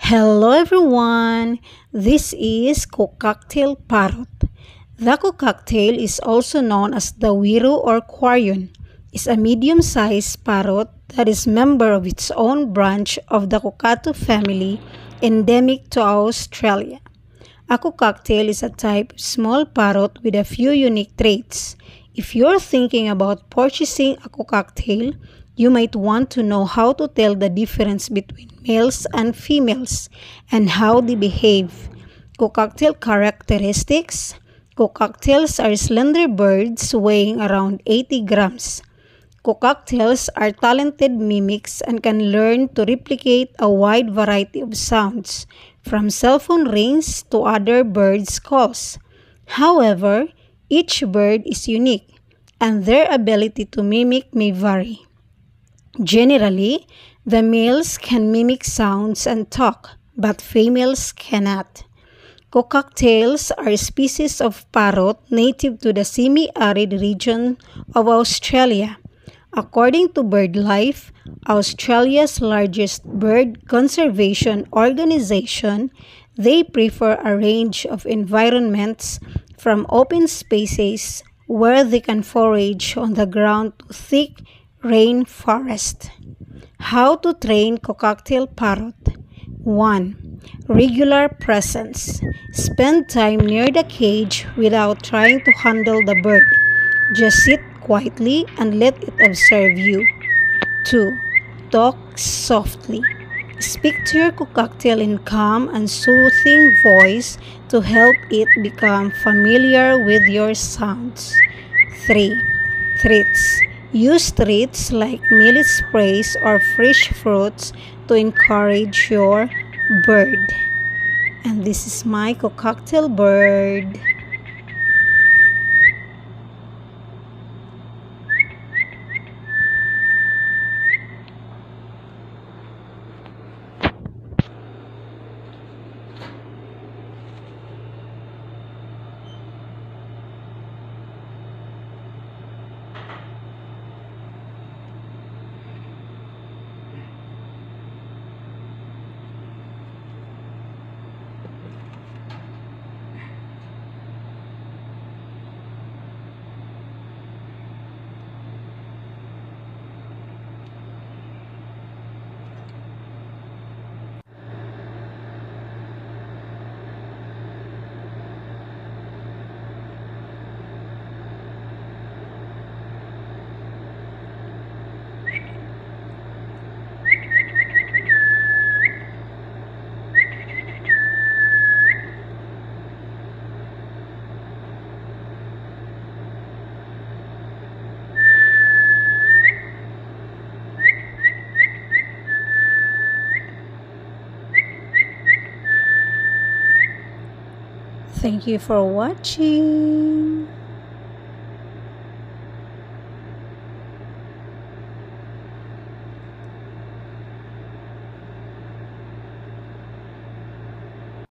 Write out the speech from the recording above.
Hello everyone, this is Cocktail Parrot. The cocktail is also known as the Wiru or Quarion. It's a medium-sized parrot that is member of its own branch of the Cockatoo family endemic to Australia. A cocktail is a type of small parrot with a few unique traits. If you're thinking about purchasing a cocktail, you might want to know how to tell the difference between males and females and how they behave. Cocktail characteristics. Cocktails are slender birds weighing around 80 grams. Cocktails are talented mimics and can learn to replicate a wide variety of sounds, from cell phone rings to other birds' calls. However, each bird is unique, and their ability to mimic may vary. Generally, the males can mimic sounds and talk, but females cannot. Cocktails are a species of parrot native to the semi-arid region of Australia. According to BirdLife, Australia's largest bird conservation organization, they prefer a range of environments from open spaces where they can forage on the ground to thick rainforest. How to train cocktail parrot? 1. Regular presence. Spend time near the cage without trying to handle the bird. Just sit quietly and let it observe you. 2. Talk softly. Speak to your cocktail in calm and soothing voice to help it become familiar with your sounds. 3. Treats. Use treats like millet sprays or fresh fruits to encourage your bird. And this is my cocktail bird. Thank you for watching.